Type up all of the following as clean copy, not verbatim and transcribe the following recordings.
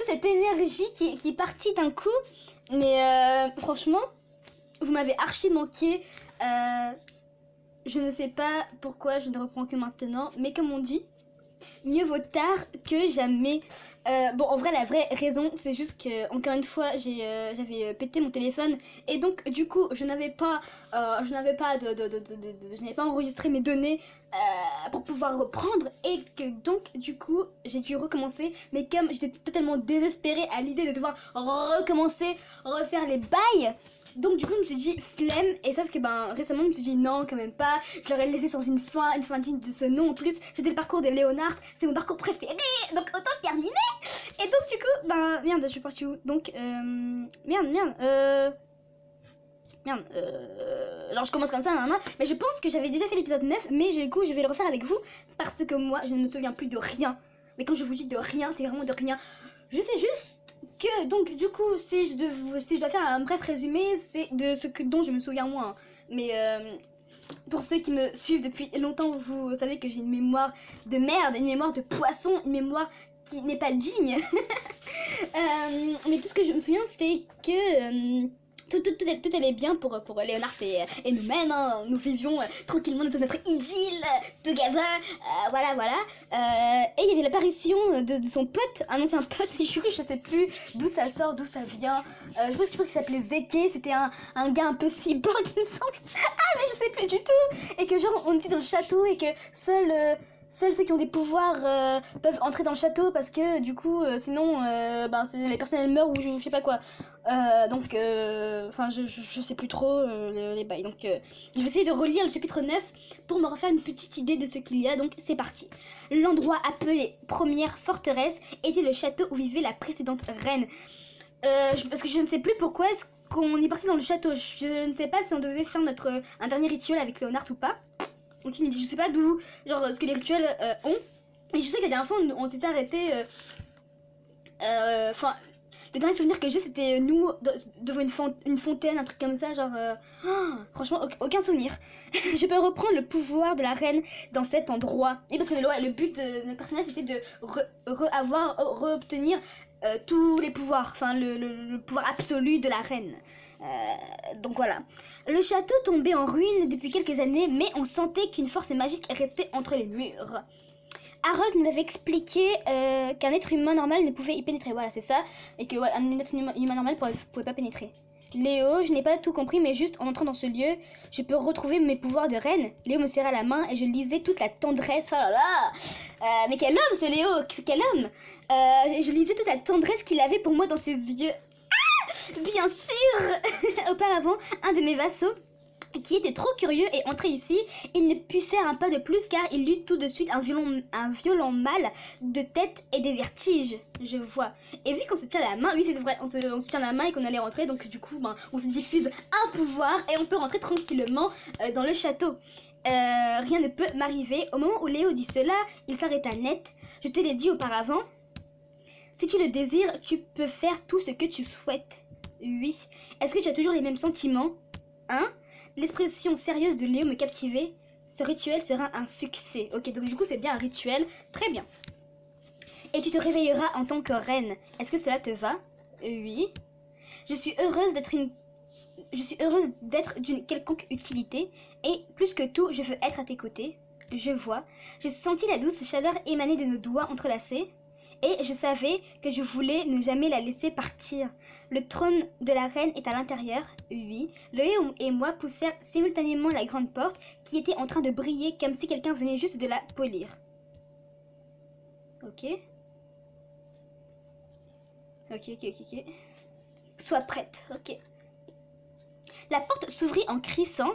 cette énergie qui est partie d'un coup. Mais franchement, vous m'avez archi manqué. Je ne sais pas pourquoi je ne reprends que maintenant. Mais comme on dit, mieux vaut tard que jamais. Bon, en vrai, la vraie raison, c'est juste que, encore une fois, j'avais pété mon téléphone. Et donc, du coup, je n'avais pas enregistré mes données pour pouvoir reprendre. Et que donc, du coup, j'ai dû recommencer. Mais comme j'étais totalement désespérée à l'idée de devoir recommencer, refaire les bails. Donc du coup je me suis dit flemme, et sauf que récemment je me suis dit non quand même pas, je l'aurais laissé sans une fin digne de ce nom. En plus c'était le parcours de Léonard, c'est mon parcours préféré, donc autant le terminer. Et donc du coup merde, je suis partie où? Donc genre je commence comme ça, mais je pense que j'avais déjà fait l'épisode 9, mais du coup je vais le refaire avec vous parce que moi je ne me souviens plus de rien. Mais quand je vous dis de rien, c'est vraiment de rien. Je sais juste que, donc, du coup, si je dois faire un bref résumé, c'est de ce dont je me souviens moins. Mais pour ceux qui me suivent depuis longtemps, vous savez que j'ai une mémoire de merde, une mémoire de poisson, une mémoire qui n'est pas digne. Mais tout ce que je me souviens, c'est que tout allait bien pour Léonard et nous-mêmes, hein. Nous vivions tranquillement dans notre idylle, together, voilà. Et il y avait l'apparition de son pote, un ancien pote, mais je sais plus d'où ça sort, d'où ça vient. Je pense qu'il s'appelait Zeke, c'était un gars un peu cyborg, il me semble. Ah, mais je sais plus du tout. Et que genre, on était dans le château et que seuls ceux qui ont des pouvoirs peuvent entrer dans le château parce que du coup sinon les personnes elles meurent ou je sais pas quoi. Je sais plus trop les bails. Donc je vais essayer de relire le chapitre 9 pour me refaire une petite idée de ce qu'il y a. Donc c'est parti. L'endroit appelé première forteresse était le château où vivait la précédente reine. Parce que je ne sais plus pourquoi est-ce qu'on est parti dans le château. Je ne sais pas si on devait faire un dernier rituel avec Léonard ou pas. Je sais pas d'où, genre ce que les rituels ont. Et je sais que la dernière fois on s'était arrêté. Le dernier souvenir que j'ai c'était nous devant une fontaine, un truc comme ça, genre. Franchement, aucun souvenir. Je peux reprendre le pouvoir de la reine dans cet endroit. Et parce que le but de notre personnage c'était de re-obtenir tous les pouvoirs, enfin le pouvoir absolu de la reine. Donc voilà. Le château tombait en ruine depuis quelques années, mais on sentait qu'une force magique restait entre les murs. Harold nous avait expliqué qu'un être humain normal ne pouvait y pénétrer, voilà c'est ça, et que un être humain normal pouvait pas pénétrer. Léo, je n'ai pas tout compris, mais juste en entrant dans ce lieu, je peux retrouver mes pouvoirs de reine. Léo me serra la main et je lisais toute la tendresse, oh là là, mais quel homme ce Léo, quel homme. Je lisais toute la tendresse qu'il avait pour moi dans ses yeux. Bien sûr. Auparavant, un de mes vassaux, qui était trop curieux et entré ici, il ne put faire un pas de plus car il eut tout de suite un violent mal de tête et des vertiges, je vois. Et vu qu'on se tient la main, oui c'est vrai, on se tient la main et qu'on allait rentrer, donc du coup on se diffuse un pouvoir et on peut rentrer tranquillement dans le château. Rien ne peut m'arriver. Au moment où Léo dit cela, il s'arrêta net. Je te l'ai dit auparavant. Si tu le désires, tu peux faire tout ce que tu souhaites. Oui. Est-ce que tu as toujours les mêmes sentiments? Hein? L'expression sérieuse de Léo me captivait. Ce rituel sera un succès. Ok, donc du coup c'est bien un rituel. Très bien. Et tu te réveilleras en tant que reine. Est-ce que cela te va? Oui. Je suis heureuse d'être d'une quelconque utilité. Et plus que tout, je veux être à tes côtés. Je vois. J'ai senti la douce chaleur émaner de nos doigts entrelacés. Et je savais que je voulais ne jamais la laisser partir. Le trône de la reine est à l'intérieur, oui. Léo et moi poussèrent simultanément la grande porte qui était en train de briller comme si quelqu'un venait juste de la polir. Ok. Sois prête, ok. La porte s'ouvrit en crissant.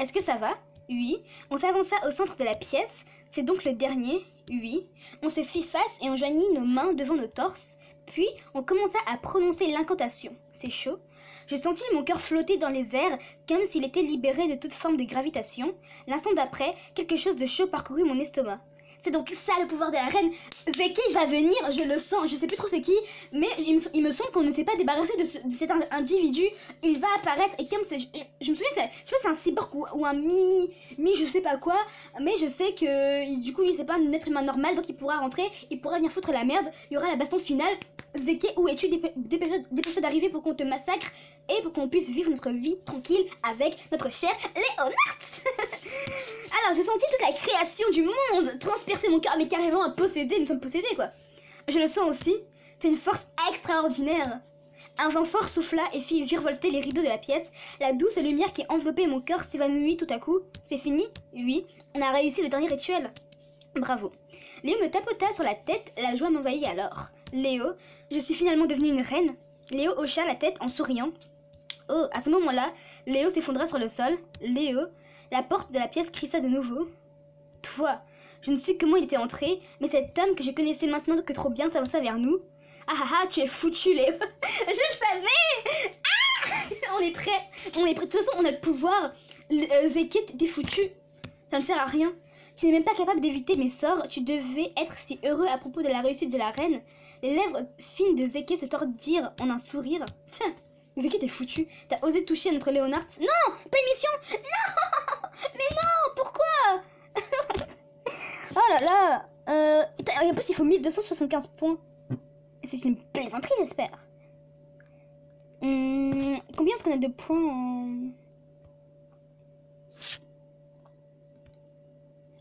Est-ce que ça va? Oui. On s'avança au centre de la pièce. C'est donc le dernier? Oui. On se fit face et on joignit nos mains devant nos torses. Puis, on commença à prononcer l'incantation. C'est chaud. Je sentis mon cœur flotter dans les airs comme s'il était libéré de toute forme de gravitation. L'instant d'après, quelque chose de chaud parcourut mon estomac. C'est donc ça le pouvoir de la reine. Zeke va venir, je le sens, je sais plus trop c'est qui, mais il me semble qu'on ne s'est pas débarrassé de cet individu. Il va apparaître et comme c'est, je me souviens que je sais pas c'est un cyborg ou un mi je sais pas quoi, mais je sais que du coup lui c'est pas un être humain normal, donc il pourra rentrer, il pourra venir foutre la merde, il y aura la baston finale. Zeke, où es-tu? Dépêche-toi d'arriver pour qu'on te massacre et pour qu'on puisse vivre notre vie tranquille avec notre cher Léonard. Alors j'ai senti toute la création du monde transpercer mon cœur, mais carrément un possédé, nous sommes possédés quoi. Je le sens aussi, c'est une force extraordinaire. Un vent fort souffla et fit virevolter les rideaux de la pièce. La douce lumière qui enveloppait mon cœur s'évanouit tout à coup. C'est fini? Oui, on a réussi le dernier rituel. Bravo. Léo me tapota sur la tête, la joie m'envahit alors. Léo, je suis finalement devenue une reine. Léo hocha la tête en souriant. Oh, à ce moment-là, Léo s'effondra sur le sol. Léo, la porte de la pièce crissa de nouveau. Toi, je ne sais comment il était entré, mais cet homme que je connaissais maintenant que trop bien s'avança vers nous. Ah ah ah, tu es foutu, Léo. Je le savais. Ah, on est prêt. De toute façon, on a le pouvoir. Zeke, t'es foutu. Ça ne sert à rien. Tu n'es même pas capable d'éviter mes sorts. Tu devais être si heureux à propos de la réussite de la reine. Les lèvres fines de Zeke se tordirent en un sourire. Tiens, Zeke, t'es foutu. T'as osé toucher notre Léonard. Non, pas une mission. Non. Mais non, pourquoi? Oh là là. En plus, il faut 1275 points. C'est une plaisanterie, j'espère. Combien est-ce qu'on a de points en...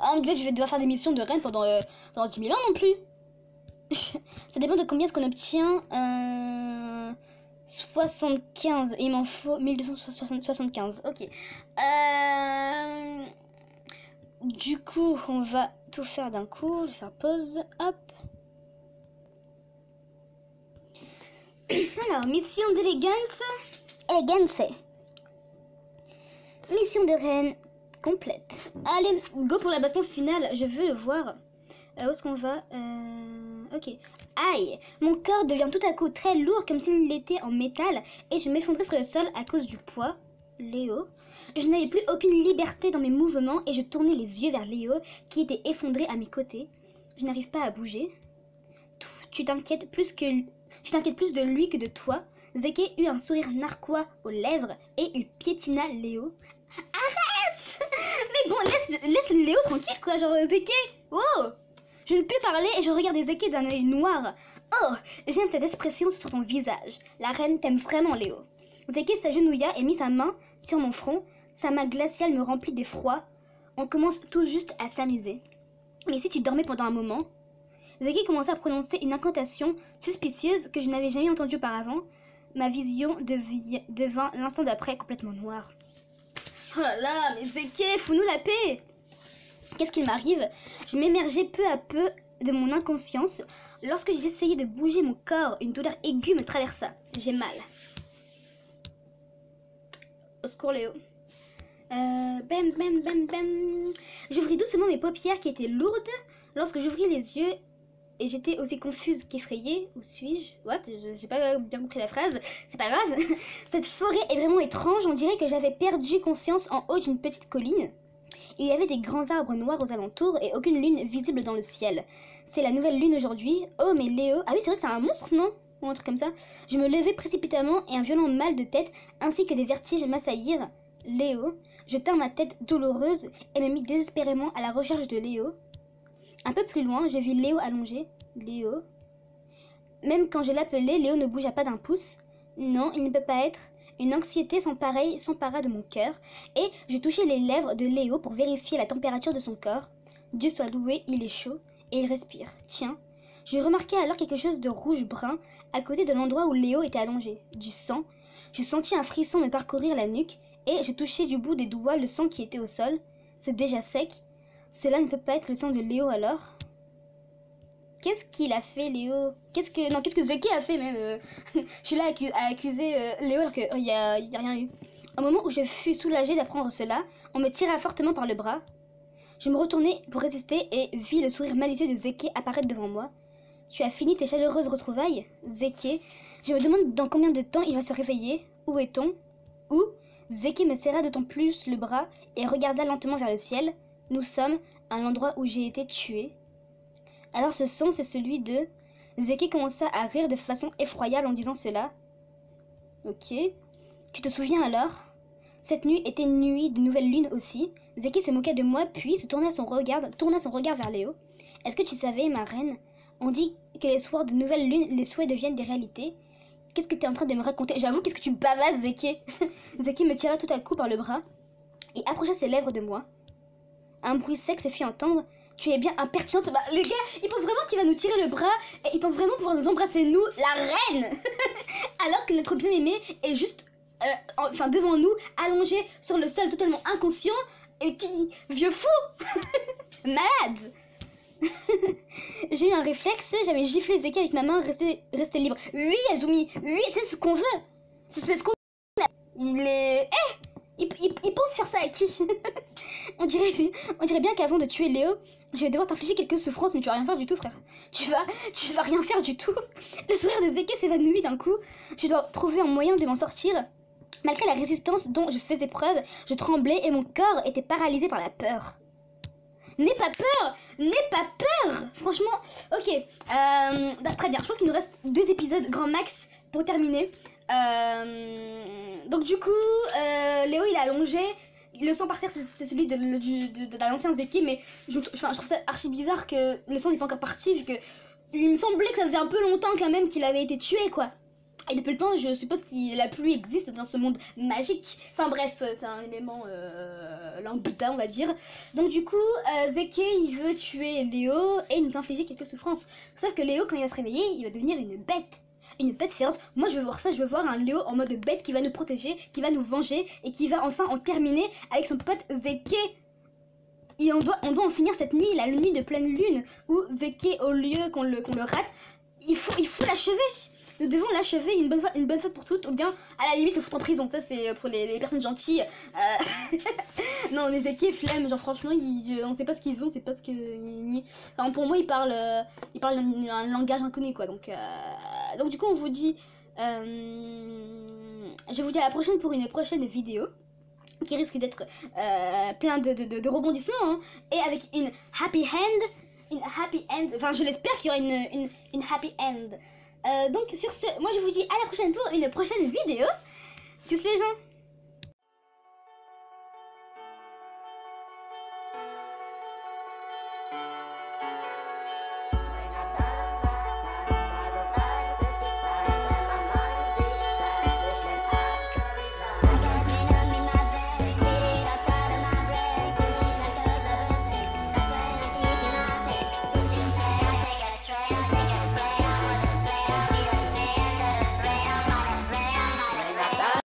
Oh mon dieu, je vais devoir faire des missions de reine pendant 10 000 ans non plus. Ça dépend de combien est-ce qu'on obtient. 75. Et il m'en faut 1275. Ok. Du coup, on va tout faire d'un coup. Je vais faire pause. Hop. Alors, mission d'élégance. Mission de reine complète. Allez, go pour la baston finale. Je veux le voir. Où est-ce qu'on va? Ok. Aïe. Mon corps devient tout à coup très lourd comme s'il l'était en métal et je m'effondrais sur le sol à cause du poids. Léo. Je n'avais plus aucune liberté dans mes mouvements et je tournais les yeux vers Léo qui était effondré à mes côtés. Je n'arrive pas à bouger. Tu t'inquiètes plus de lui que de toi. Zeke eut un sourire narquois aux lèvres et il piétina Léo. Arrête! Mais bon, laisse Léo tranquille quoi, genre Zeke. Oh! Je ne pus parler et je regardais Zeke d'un œil noir. Oh! J'aime cette expression sur ton visage. La reine t'aime vraiment, Léo. Zeke s'agenouilla et mit sa main sur mon front. Sa main glaciale me remplit d'effroi. On commence tout juste à s'amuser. Mais si tu dormais pendant un moment... Zeke commença à prononcer une incantation suspicieuse que je n'avais jamais entendue auparavant. Ma vision devint l'instant d'après complètement noire. Oh là là, mais Zeke, fous-nous la paix! Qu'est-ce qu'il m'arrive? Je m'émergeais peu à peu de mon inconscience. Lorsque j'essayais de bouger mon corps, une douleur aiguë me traversa. J'ai mal. Au secours, Léo. Bam, bam, bam, bam. J'ouvris doucement mes paupières qui étaient lourdes. Lorsque j'ouvris les yeux, et j'étais aussi confuse qu'effrayée. Où suis-je? What? J'ai pas bien compris la phrase. C'est pas grave. Cette forêt est vraiment étrange. On dirait que j'avais perdu conscience en haut d'une petite colline. Il y avait des grands arbres noirs aux alentours et aucune lune visible dans le ciel. C'est la nouvelle lune aujourd'hui. Oh, mais Léo... Ah oui, c'est vrai que c'est un monstre, non? Ou un truc comme ça. Je me levai précipitamment et un violent mal de tête ainsi que des vertiges m'assaillirent. Léo... Je tins ma tête douloureuse et me mis désespérément à la recherche de Léo. Un peu plus loin, je vis Léo allongé. Léo... Même quand je l'appelais, Léo ne bougea pas d'un pouce. Non, il ne peut pas être... Une anxiété sans pareille s'empara de mon cœur, et je touchai les lèvres de Léo pour vérifier la température de son corps. Dieu soit loué, il est chaud, et il respire. Tiens, je remarquai alors quelque chose de rouge-brun à côté de l'endroit où Léo était allongé. Du sang. Je sentis un frisson me parcourir la nuque, et je touchai du bout des doigts le sang qui était au sol. C'est déjà sec. Cela ne peut pas être le sang de Léo alors. Qu'est-ce qu'il a fait, Léo? Qu'est-ce que Zeke a fait même Je suis là à accuser Léo alors qu'il y a rien eu. Au moment où je fus soulagée d'apprendre cela, on me tira fortement par le bras. Je me retournai pour résister et vis le sourire malicieux de Zeke apparaître devant moi. Tu as fini tes chaleureuses retrouvailles, Zeke? Je me demande dans combien de temps il va se réveiller. Où est-on? Où? Zeke me serra d'autant plus le bras et regarda lentement vers le ciel. Nous sommes à l'endroit où j'ai été tuée. Alors ce son, c'est celui de... Zeki commença à rire de façon effroyable en disant cela. Ok. Tu te souviens alors? Cette nuit était une nuit de nouvelle lune aussi. Zeki se moqua de moi, puis se tourna son regard vers Léo. Est-ce que tu savais, ma reine? On dit que les soirs de nouvelle lune, les souhaits deviennent des réalités. Qu'est-ce que tu es en train de me raconter? J'avoue, qu'est-ce que tu bavasses, Zeki? Zeki me tira tout à coup par le bras et approcha ses lèvres de moi. Un bruit sec se fit entendre. Tu es bien impertinente. Bah, le gars, il pense vraiment qu'il va nous tirer le bras et il pense vraiment pouvoir nous embrasser, nous, la reine. Alors que notre bien-aimé est juste, devant nous, allongé sur le sol, totalement inconscient. Et qui... Vieux fou. Malade. J'ai eu un réflexe, j'avais giflé Zeki avec ma main, resté libre. Oui, Azumi, oui, c'est ce qu'on veut. C'est ce qu'on veut. Il est... Il pense faire ça à qui? on dirait bien qu'avant de tuer Léo, je vais devoir t'infliger quelques souffrances, mais tu vas rien faire du tout, frère. Tu vas rien faire du tout. Le sourire de Zeki s'évanouit d'un coup. Je dois trouver un moyen de m'en sortir. Malgré la résistance dont je faisais preuve, je tremblais et mon corps était paralysé par la peur. N'aie pas peur. Franchement, ok. Très bien, je pense qu'il nous reste 2 épisodes grand max pour terminer. Donc du coup, Léo il est allongé. Le sang par terre, c'est celui de l'ancien Zeki, mais je trouve ça archi bizarre que le sang n'est pas encore parti, vu que il me semblait que ça faisait un peu longtemps quand même qu'il avait été tué, quoi. Et depuis le temps, je suppose que la pluie existe dans ce monde magique. Enfin bref, c'est un élément lambda, on va dire. Donc du coup, Zeki, il veut tuer Léo et nous infliger quelques souffrances. Sauf que Léo, quand il va se réveiller, il va devenir une bête. Une bête féroce. Moi, je veux voir ça. Je veux voir un Léo en mode bête qui va nous protéger, qui va nous venger et qui va enfin en terminer avec son pote Zeki. Et on doit en finir cette nuit, la nuit de pleine lune, où Zeki, au lieu qu'on le rate, il faut l'achever. Nous devons l'achever une bonne fois pour toutes, ou bien à la limite le foutre en prison. Ça c'est pour les personnes gentilles. Non mais Zeki est flemme, genre franchement on sait pas ce qu'il veut, on sait pas ce que... Enfin, pour moi il parle un langage inconnu, quoi. Donc du coup on vous dit... je vous dis à la prochaine pour une prochaine vidéo qui risque d'être plein de rebondissements, hein, et avec une happy end. Enfin je l'espère qu'il y aura une happy end. Donc sur ce, moi je vous dis à la prochaine pour une prochaine vidéo. Tchuss les gens.